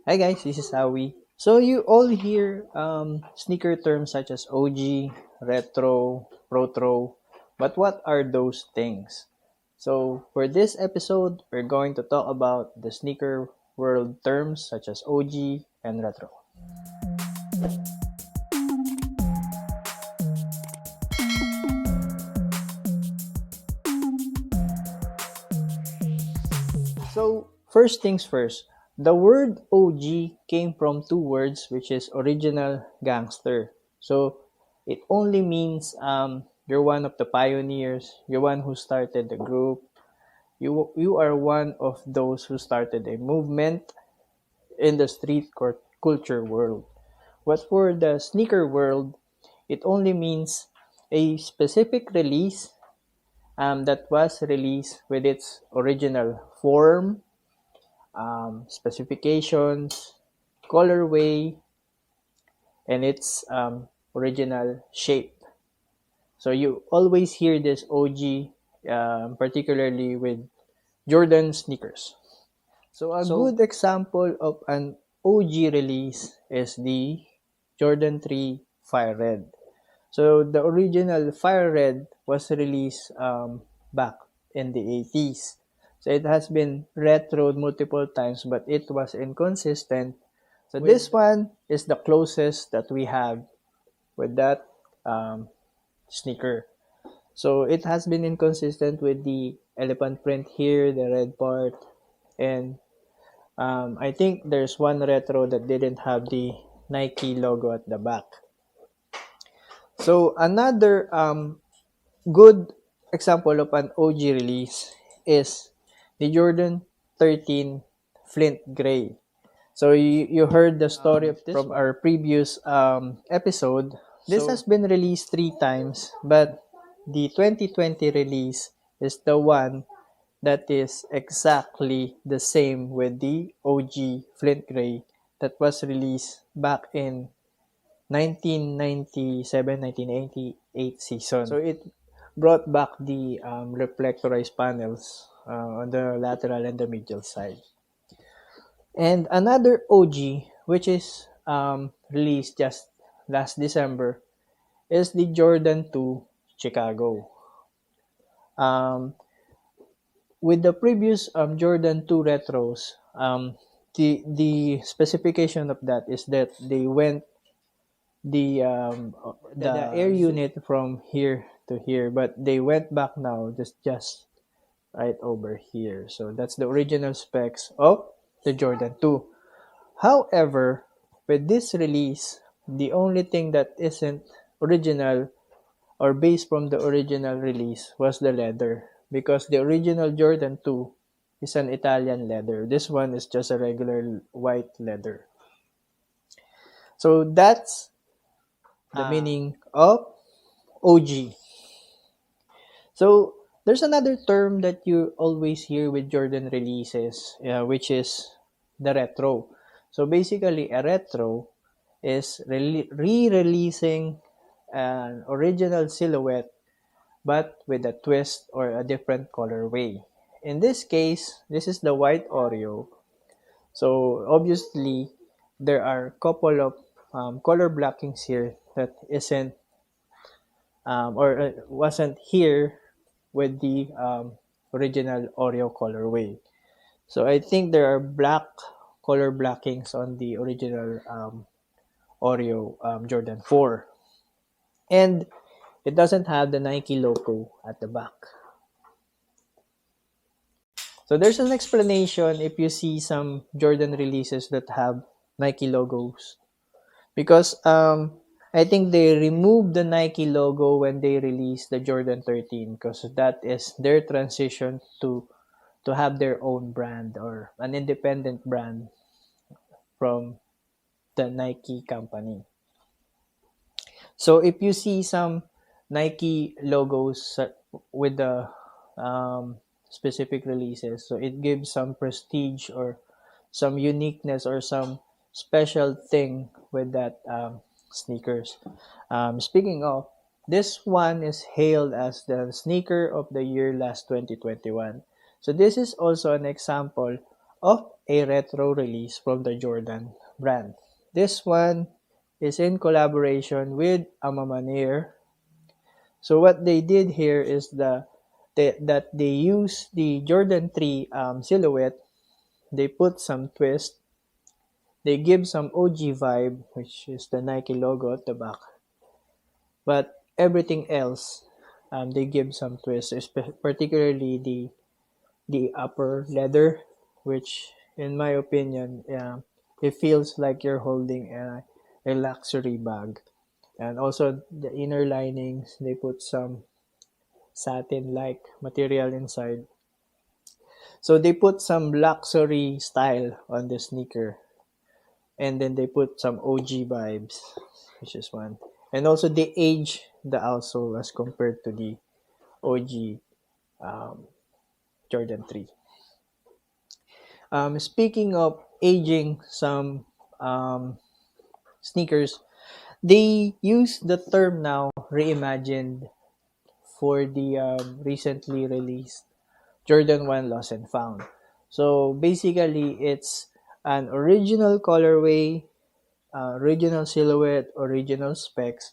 Hi guys, this is Awi. So you all hear sneaker terms such as OG, retro, ProThrow, but what are those things? So for this episode, we're going to talk about the sneaker world terms such as OG and retro. So first things first, the word OG came from two words which is original gangster. So it only means you're one of the pioneers, you're one who started the group, you are one of those who started a movement in the culture world. But for the sneaker world, it only means a specific release that was released with its original form, specifications, colorway, and its original shape. So you always hear this OG, particularly with Jordan sneakers. So a good example of an OG release is the Jordan 3 Fire Red. So the original Fire Red was released back in the 80s. So it has been retroed multiple times, but it was inconsistent. So this one is the closest that we have with that um, sneaker. So it has been inconsistent with the elephant print here, the red part, and I think there's one retro that didn't have the Nike logo at the back. So another good example of an OG release is the Jordan 13 Flint Grey. So you heard the story of this from our previous episode. This has been released 3 times, but the 2020 release is the one that is exactly the same with the OG Flint Grey that was released back in 1997-1998 season. So it brought back the reflectorized panels on the lateral and the medial side. And another OG, which is released just last December, is the Jordan 2 Chicago. With the previous Jordan 2 retros, the specification of that is that they went the air unit from here to here, but they went back now just right over here. So that's the original specs of the Jordan 2. However, with this release, the only thing that isn't original or based from the original release was the leather, because the original Jordan 2 is an Italian leather. This one is just a regular white leather. So that's the meaning of OG. So there's another term that you always hear with Jordan releases, which is the retro. So basically, a retro is re-releasing an original silhouette but with a twist or a different colorway. In this case, this is the white Oreo. So obviously, there are a couple of color blockings here that isn't or wasn't here with the original Oreo colorway. So I think there are black color blockings on the original Oreo Jordan 4. And it doesn't have the Nike logo at the back. So there's an explanation if you see some Jordan releases that have Nike logos. Because I think they removed the Nike logo when they released the Jordan 13, because that is their transition to have their own brand or an independent brand from the Nike company. So if you see some Nike logos with the specific releases, so it gives some prestige or some uniqueness or some special thing with that sneakers. Speaking of, this one is hailed as the sneaker of the year last 2021. So this is also an example of a retro release from the Jordan brand. This one is in collaboration with Amamaneer. So what they did here is that they use the Jordan 3 silhouette. They put some twist. They give some OG vibe, which is the Nike logo at the back. But everything else, they give some twist, particularly the upper leather, which in my opinion, it feels like you're holding a luxury bag. And also the inner linings, they put some satin-like material inside. So they put some luxury style on the sneaker. And then they put some OG vibes, which is one. And also they age the outsole as compared to the OG um, Jordan 3. Speaking of aging some sneakers, they use the term now reimagined for the recently released Jordan 1 Lost and Found. So basically, it's an original colorway, original silhouette, original specs,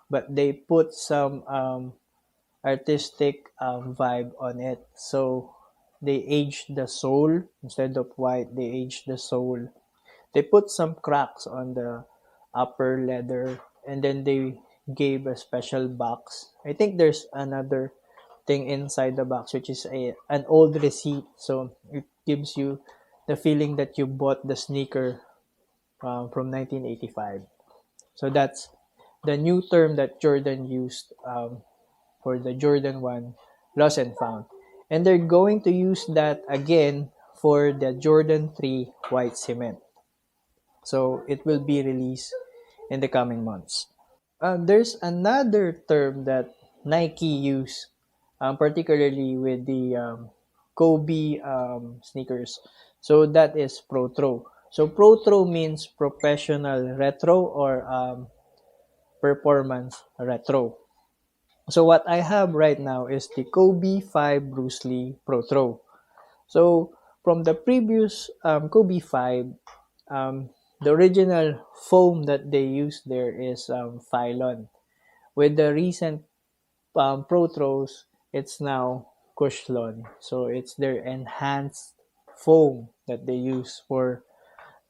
but they put some artistic vibe on it. So they aged the sole instead of white. They aged the sole. They put some cracks on the upper leather, and then they gave a special box. I think there's another thing inside the box, which is an old receipt. So it gives you the feeling that you bought the sneaker from 1985. So that's the new term that Jordan used for the Jordan 1 Lost and Found. And they're going to use that again for the Jordan 3 White Cement. So it will be released in the coming months. There's another term that Nike used, particularly with the Kobe sneakers. So that is ProThrow. So ProThrow means professional retro or performance retro. So what I have right now is the Kobe 5 Bruce Lee ProThrow. So from the previous Kobe 5, the original foam that they used there is Phylon. With the recent ProThrows, it's now Cushlon. So it's their enhanced foam that they use for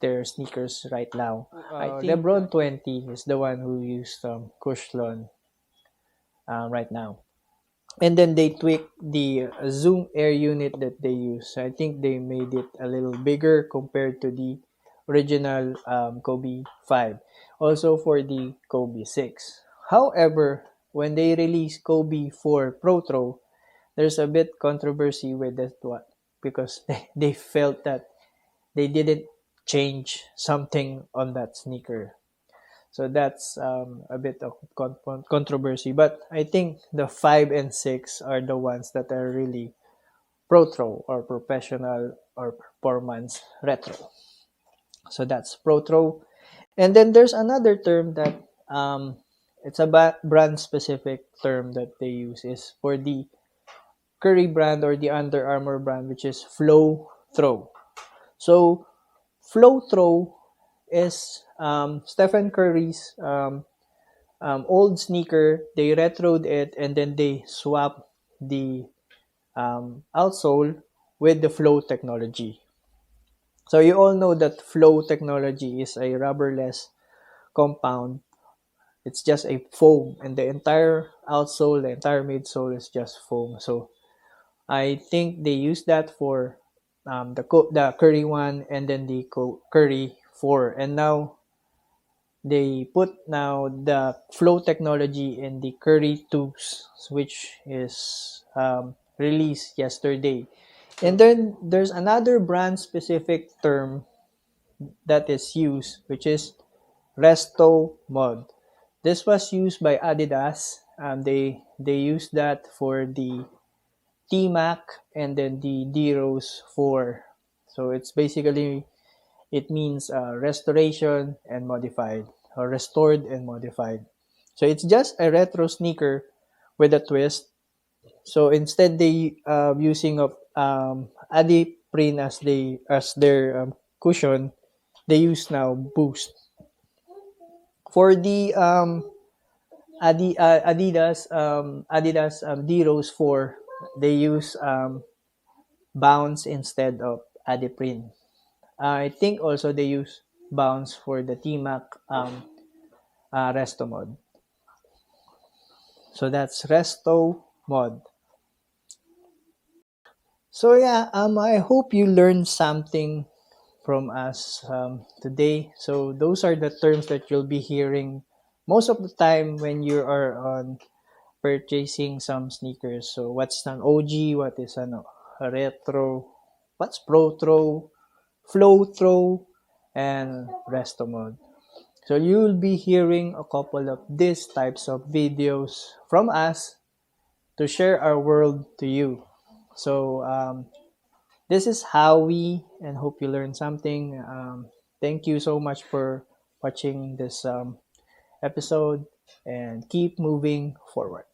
their sneakers right now. I think LeBron 20 is the one who used Cushlon right now. And then they tweaked the zoom air unit that they use. I think they made it a little bigger compared to the original Kobe 5. Also for the Kobe 6. However, when they released Kobe 4 ProThrow, there's a bit controversy with that one because they felt that they didn't change something on that sneaker. So that's a bit of controversy. But I think the 5 and 6 are the ones that are really ProThrow or professional or performance retro. So that's ProThrow. And then there's another term that it's a brand specific term that they use is for the Curry brand or the Under Armour brand, which is FlowThrow. So FlowThrow is Stephen Curry's old sneaker. They retroed it and then they swapped the outsole with the Flow technology. So you all know that Flow technology is a rubberless compound. It's just a foam, and the entire outsole, the entire midsole is just foam. So I think they use that for the Curry one and then the Curry 4. And now they put now the Flow technology in the Curry 2s, which is released yesterday. And then there's another brand specific term that is used, which is RestoMod. This was used by Adidas. They used that for the T-Mac and then the D-Rose 4. So it's basically, it means restoration and modified, or restored and modified. So it's just a retro sneaker with a twist. So instead they using of neoprene as their cushion, they use now Boost. For the Adidas D-Rose 4, they use Bounce instead of Adiprene. I think also they use Bounce for the T-Mac RestoMod. So that's RestoMod. So yeah, I hope you learned something from us today. So those are the terms that you'll be hearing most of the time when you are on purchasing some sneakers. So what's an OG? What is a retro? What's ProThrow, FlowThrow, and RestoMod. So you'll be hearing a couple of these types of videos from us to share our world to you. So this is Howie, and hope you learned something. Thank you so much for watching this episode, and keep moving forward.